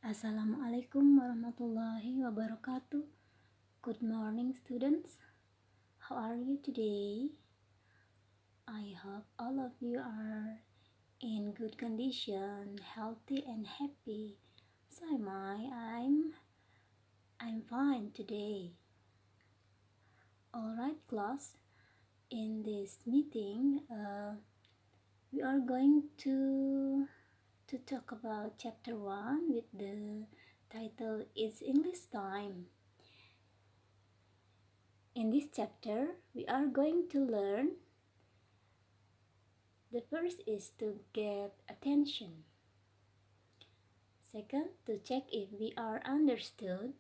Assalamualaikum warahmatullahi wabarakatuh. Good morning, students. How are you today? I hope all of you are in good condition, healthy and happy. So am I. I'm fine today. Alright, class. In this meeting, we are going to talk about chapter 1 with the title It's English Time. In this chapter, we are going to learn. The first is to get attention. Second, to check if we are understood.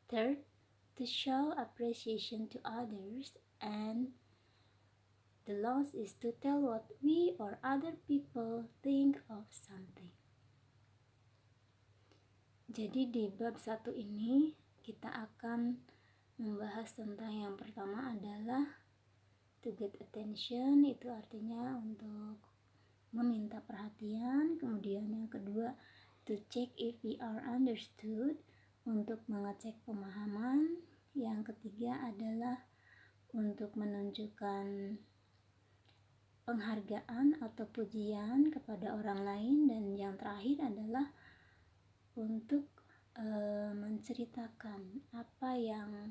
Third, to show appreciation to others. And the last is to tell what we or other people think of something. Jadi di bab 1 ini kita akan membahas tentang yang pertama adalah to get attention, itu artinya untuk meminta perhatian. Kemudian yang kedua, to check if we are understood, untuk mengecek pemahaman. Yang ketiga adalah untuk menunjukkan penghargaan atau pujian kepada orang lain. Dan yang terakhir adalah untuk menceritakan apa yang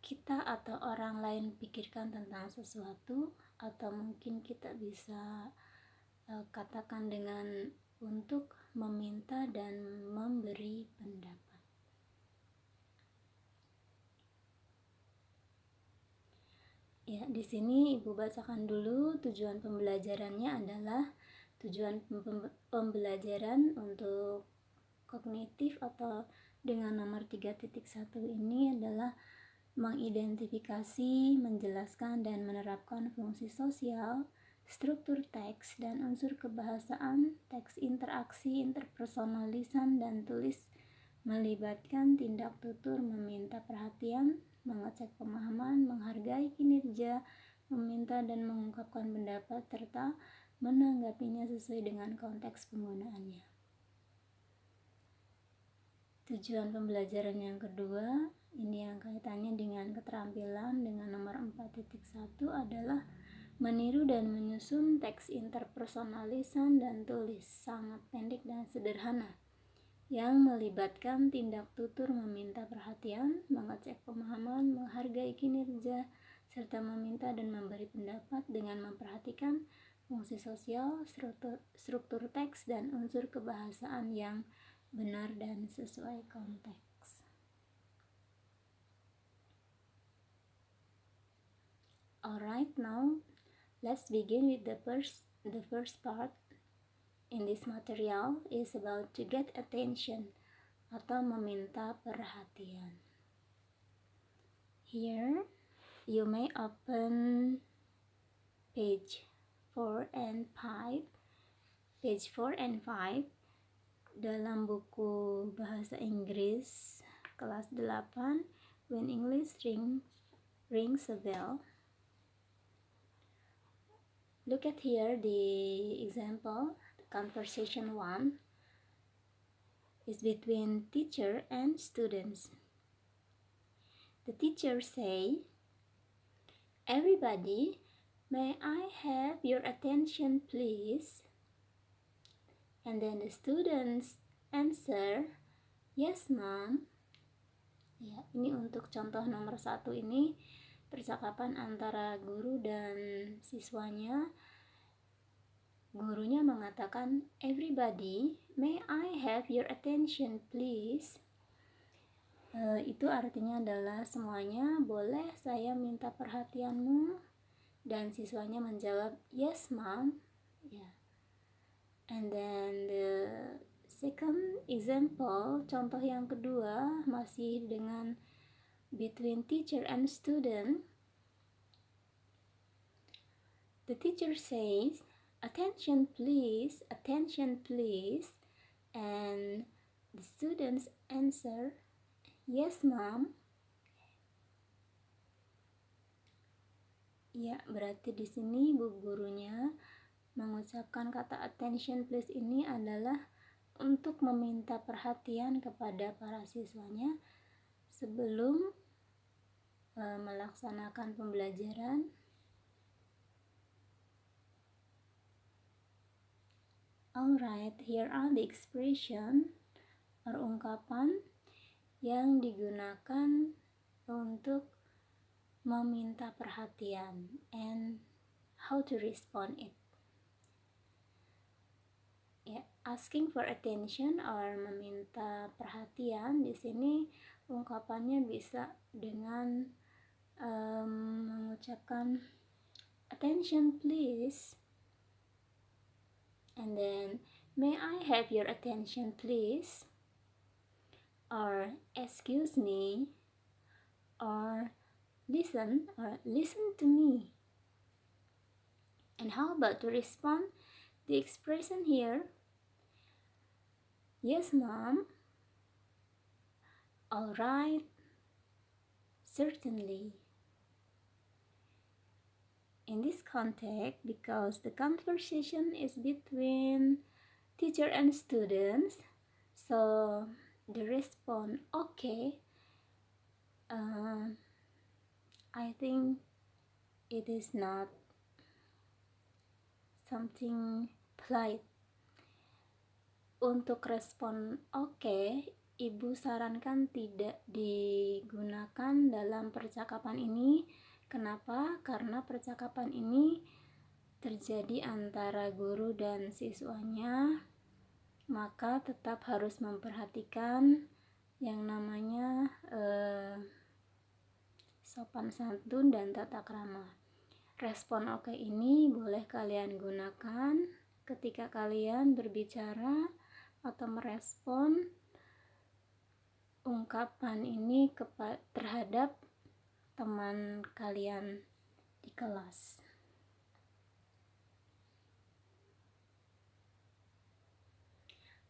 kita atau orang lain pikirkan tentang sesuatu, atau mungkin kita bisa katakan dengan untuk meminta dan memberi pendapat. Ya, di sini Ibu bacakan dulu tujuan pembelajarannya adalah tujuan pembelajaran untuk kognitif atau dengan nomor 3.1 ini adalah mengidentifikasi, menjelaskan, dan menerapkan fungsi sosial, struktur teks, dan unsur kebahasaan, teks interaksi, interpersonal lisan, dan tulis, melibatkan tindak tutur meminta perhatian, mengecek pemahaman, menghargai kinerja, meminta dan mengungkapkan pendapat, serta menanggapinya sesuai dengan konteks penggunaannya. Tujuan pembelajaran yang kedua, ini yang kaitannya dengan keterampilan dengan nomor 4.1 adalah meniru dan menyusun teks interpersonal lisan dan tulis, sangat pendek dan sederhana, yang melibatkan tindak tutur meminta perhatian, mengecek pemahaman, menghargai kinerja, serta meminta dan memberi pendapat dengan memperhatikan fungsi sosial, struktur teks, dan unsur kebahasaan yang benar dan sesuai konteks. Alright, now let's begin with the first part in this material is about to get attention atau meminta perhatian. Here you may open page 4 and 5 dalam buku bahasa Inggris kelas 8 When English Rings a Bell. Look at here the example. Conversation 1 is between teacher and students. The teacher say, "Everybody, may I have your attention please?" And then the students answer, "Yes, ma'am." Ya, ini untuk contoh nomor 1 ini percakapan antara guru dan siswanya. Gurunya mengatakan, "Everybody, may I have your attention please?" Itu artinya adalah semuanya, boleh saya minta perhatianmu? Dan siswanya menjawab, "Yes, ma'am." Ya. And then the second example, contoh yang kedua, masih dengan between teacher and student. The teacher says, attention please," and the students answer, "Yes, ma'am." Ya, berarti di sini bu gurunya mengucapkan kata attention please ini adalah untuk meminta perhatian kepada para siswanya sebelum melaksanakan pembelajaran. Alright, here are the expression or ungkapan yang digunakan untuk meminta perhatian and how to respond it. Asking for attention or meminta perhatian, di sini ungkapannya bisa dengan mengucapkan attention please, and then may I have your attention please, or excuse me, or listen to me. And how about to respond? The expression here, yes mom, all right, certainly. In this context, because the conversation is between teacher and students, so the response okay, I think it is not something polite. Untuk respon oke, Ibu sarankan tidak digunakan dalam percakapan ini. Kenapa? Karena percakapan ini terjadi antara guru dan siswanya, maka tetap harus memperhatikan yang namanya sopan santun dan tata krama. Respon oke ini boleh kalian gunakan ketika kalian berbicara atau merespon ungkapan ini terhadap teman kalian di kelas.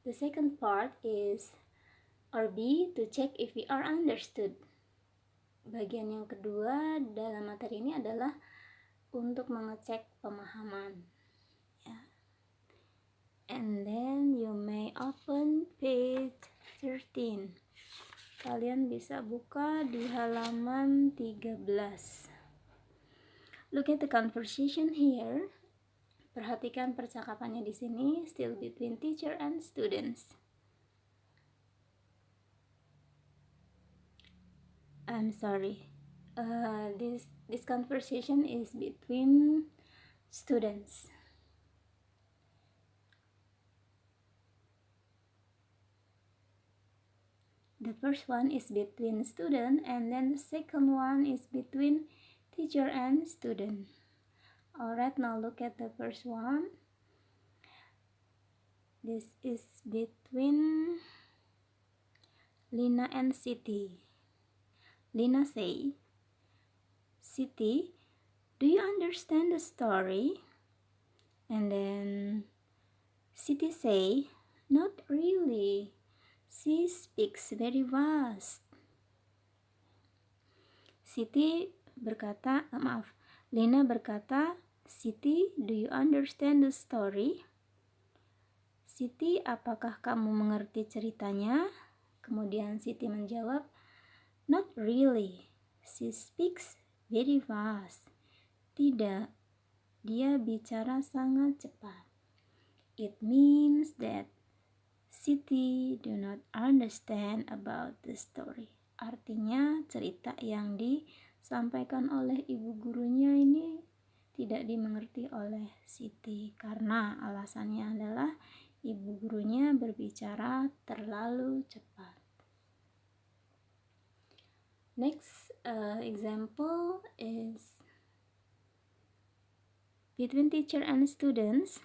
The second part is or B, to check if we are understood. Bagian yang kedua dalam materi ini adalah untuk mengecek pemahaman. And then you may open page 13. Kalian bisa buka di halaman 13. Look at the conversation here. Perhatikan percakapannya di sini, still between teacher and students. I'm sorry. This conversation is between students. The first one is between student, and then the second one is between teacher and student. Alright, now look at the first one. This is between Lina and Siti. Lina say, Siti, do you understand the story? And then Siti say, not really. She speaks very fast. Lina berkata, Siti, do you understand the story? Siti, apakah kamu mengerti ceritanya? Kemudian Siti menjawab, not really. She speaks very fast. Tidak, dia bicara sangat cepat. It means that Siti do not understand about the story. Artinya cerita yang disampaikan oleh ibu gurunya ini tidak dimengerti oleh Siti karena alasannya adalah ibu gurunya berbicara terlalu cepat. Next example is between teacher and students.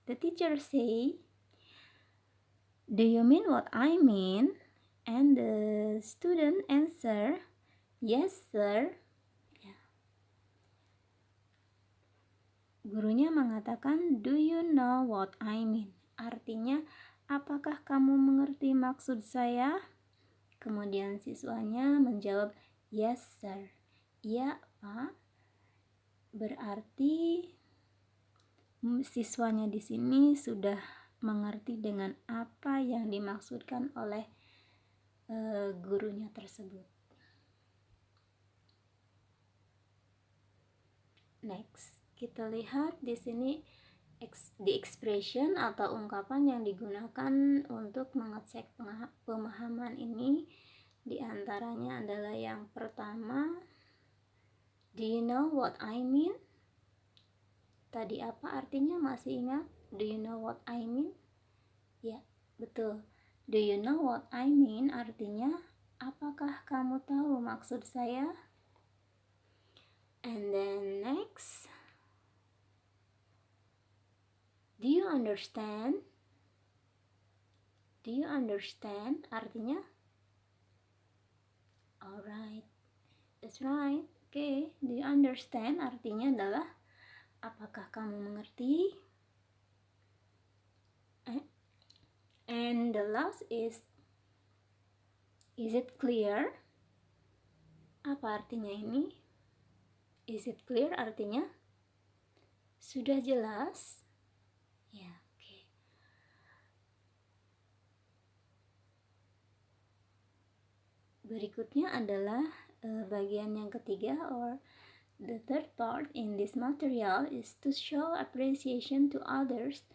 The teacher say, do you mean what I mean? And the student answer, yes sir. Gurunya mengatakan, do you know what I mean? Artinya, apakah kamu mengerti maksud saya? Kemudian siswanya menjawab, yes sir. Iya Pak. Berarti siswanya di sini sudah mengerti dengan apa yang dimaksudkan oleh gurunya tersebut. Next, kita lihat di sini the expression atau ungkapan yang digunakan untuk mengecek pemahaman ini. Di antaranya adalah yang pertama, do you know what I mean? Tadi apa artinya, masih ingat? Do you know what I mean? Ya, betul. Do you know what I mean artinya, apakah kamu tahu maksud saya? And then next, do you understand? Do you understand artinya? Alright, that's right. Okay, do you understand artinya adalah, apakah kamu mengerti? And the last is it clear? Apa artinya ini? Is it clear artinya, sudah jelas? Ya, oke. Berikutnya adalah bagian yang ketiga, or the third part in this material is to show appreciation to others,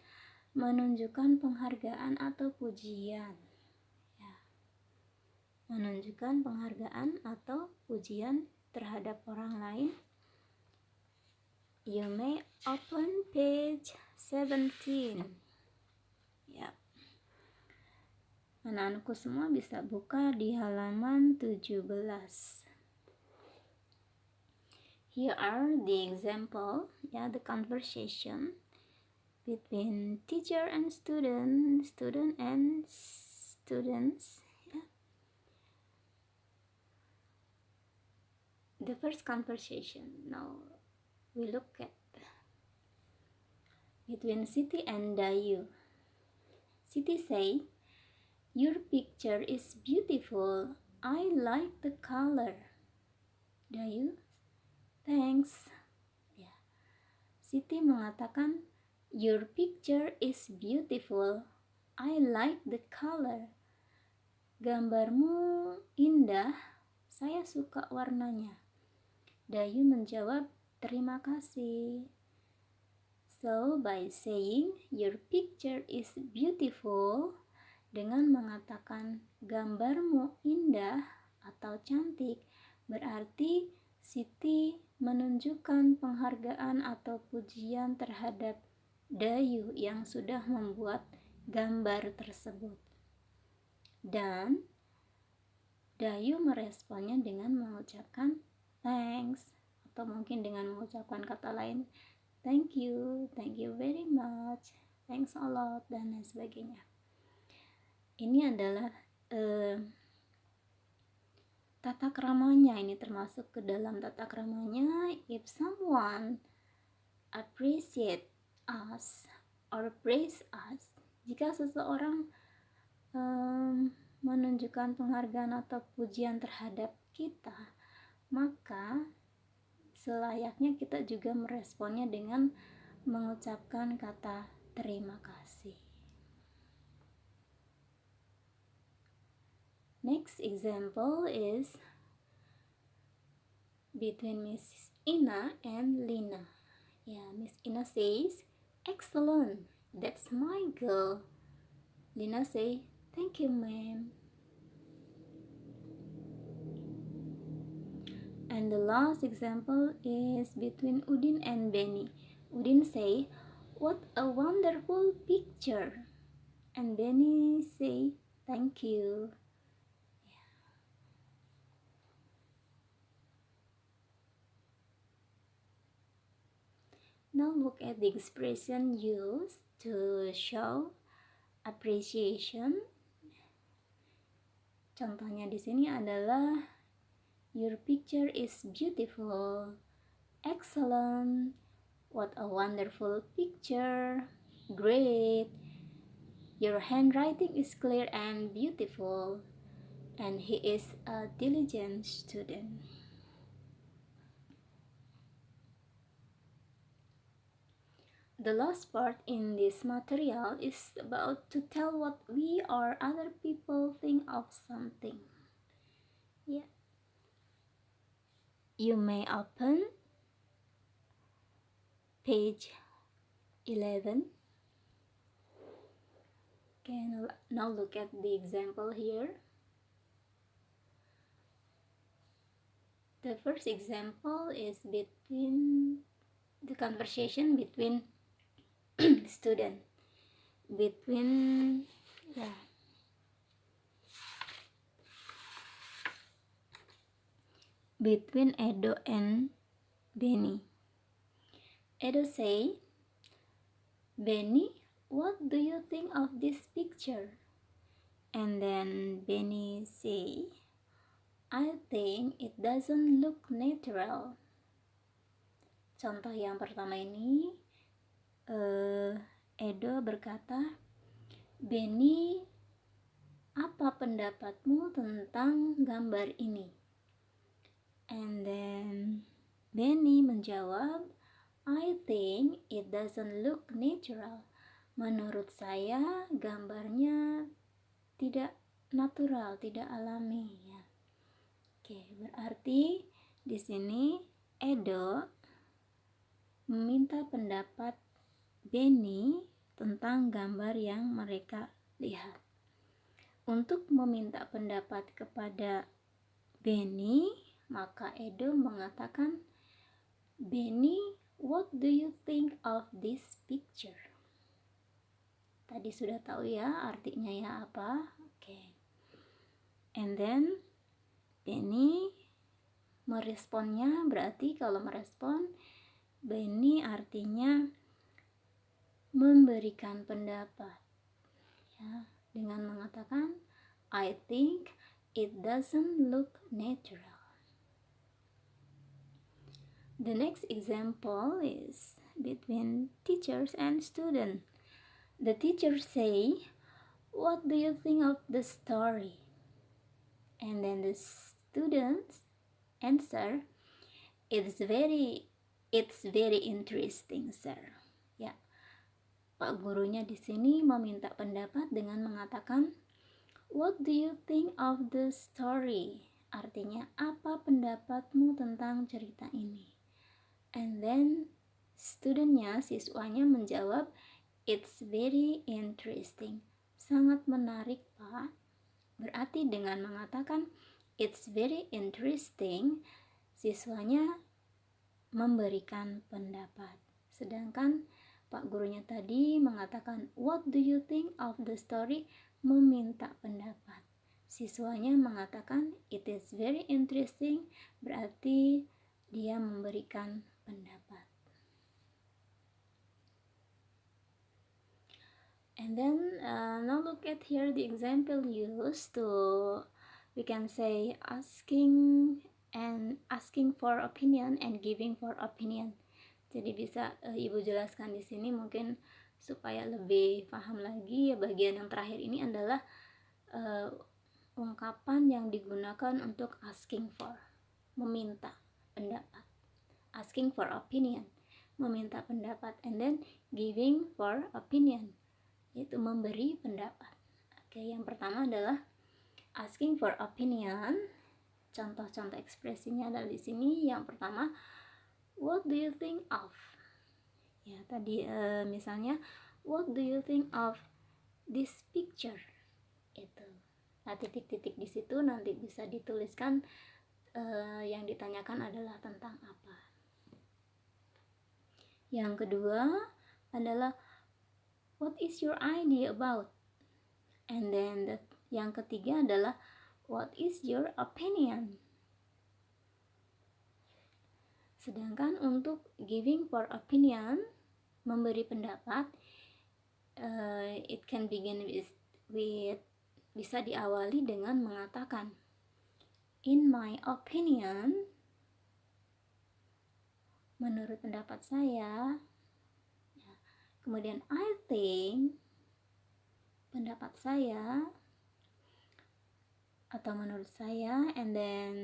menunjukkan penghargaan atau pujian. Ya. Menunjukkan penghargaan atau pujian terhadap orang lain. You may open page 17. Ya. Anak-anakku semua bisa buka di halaman 17. Here are the example, the conversation between teacher and student and students. The first conversation. Now we look at between Siti and Dayu. Siti say, "Your picture is beautiful. I like the color." Dayu, "Thanks." Ya. Siti mengatakan, "Your picture is beautiful. I like the color." Gambarmu indah, saya suka warnanya. Dayu menjawab, "Terima kasih." So, by saying your picture is beautiful, dengan mengatakan gambarmu indah atau cantik, berarti Siti menunjukkan penghargaan atau pujian terhadap Dayu yang sudah membuat gambar tersebut. Dan Dayu meresponnya dengan mengucapkan thanks, atau mungkin dengan mengucapkan kata lain, thank you very much, thanks a lot, dan lain sebagainya. Ini adalah tata kramanya. Ini termasuk ke dalam tata kramanya. If someone appreciate us or praise us, jika seseorang menunjukkan penghargaan atau pujian terhadap kita, maka selayaknya kita juga meresponnya dengan mengucapkan kata terima kasih. Next example is between Miss Ina and Lina. Miss Ina says, "Excellent, that's my girl." Lina say, "Thank you, ma'am." And the last example is between Udin and Benny. Udin say, "What a wonderful picture." And Benny say, "Thank you." Now look at the expression used to show appreciation. Contohnya di sini adalah, your picture is beautiful, excellent, what a wonderful picture, great, your handwriting is clear and beautiful, and he is a diligent student. the last part in this material is about to tell what we or other people think of something. Yeah. You may open page 11. Okay, now look at the example here. The first example is between the conversation between student between Edo and Benny. Edo say, "Benny, what do you think of this picture?" And then Benny say, "I think it doesn't look natural." Contoh yang pertama ini, Edo berkata, "Benny, apa pendapatmu tentang gambar ini?" And then Benny menjawab, "I think it doesn't look natural." Menurut saya gambarnya tidak natural, tidak alami ya. Oke, berarti di sini Edo meminta pendapat Benny tentang gambar yang mereka lihat. Untuk meminta pendapat kepada Benny, maka Edo mengatakan, "Benny, what do you think of this picture?" Tadi sudah tahu ya artinya ya apa. Oke. And then Benny meresponnya, berarti kalau merespon Benny artinya memberikan pendapat ya, dengan mengatakan, "I think it doesn't look natural." The next example is between teachers and students. The teachers say, "What do you think of the story?" And then the students answer, It's very interesting, sir." Ya, Pak gurunya di sini meminta pendapat dengan mengatakan, "What do you think of the story?" Artinya, apa pendapatmu tentang cerita ini? And then studentnya, siswanya menjawab, "It's very interesting." Sangat menarik, Pak. Berarti dengan mengatakan "It's very interesting", siswanya memberikan pendapat. Sedangkan Pak gurunya tadi mengatakan "What do you think of the story?" meminta pendapat. Siswanya mengatakan "It is very interesting", berarti dia memberikan pendapat. And then now look at here the example used to, we can say, asking for opinion and giving for opinion. Jadi bisa Ibu jelaskan di sini mungkin supaya lebih paham lagi ya. Bagian yang terakhir ini adalah ungkapan yang digunakan untuk asking for, meminta pendapat. Asking for opinion, meminta pendapat, and then giving for opinion, yaitu memberi pendapat. Oke, yang pertama adalah asking for opinion. Contoh-contoh ekspresinya adalah di sini. Yang pertama, "What do you think of?" Ya, tadi misalnya, "What do you think of this picture?" Itu. Nah, titik-titik di situ nanti bisa dituliskan yang ditanyakan adalah tentang apa. Yang kedua adalah "What is your idea about?" And then yang ketiga adalah "What is your opinion?" Sedangkan untuk giving for opinion, memberi pendapat, it can begin with bisa diawali dengan mengatakan "In my opinion", menurut pendapat saya. Kemudian "I think", pendapat saya atau menurut saya. And then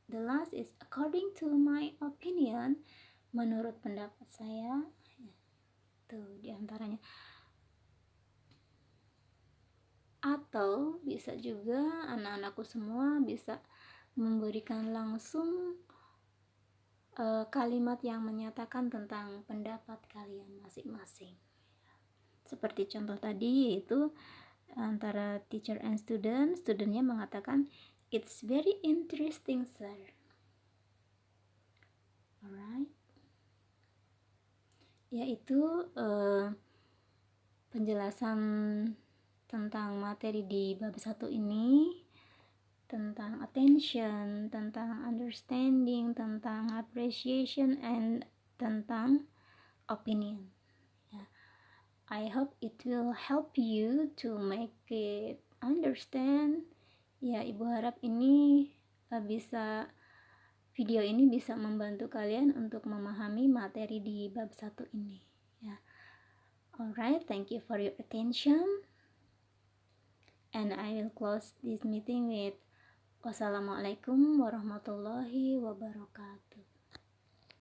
the last is "according to my opinion", menurut pendapat saya. itu diantaranya. Atau bisa juga anak-anakku semua bisa memberikan langsung kalimat yang menyatakan tentang pendapat kalian masing-masing. Seperti contoh tadi, yaitu antara teacher and student, studentnya mengatakan, "It's very interesting, sir." Alright, yaitu penjelasan tentang materi di bab 1 ini, tentang attention, tentang understanding, tentang appreciation, and tentang opinion. I hope it will help you to make it understand. Ya, Ibu harap ini video ini bisa membantu kalian untuk memahami materi di bab 1 ini. Ya. Alright, thank you for your attention. And I will close this meeting with wassalamualaikum warahmatullahi wabarakatuh.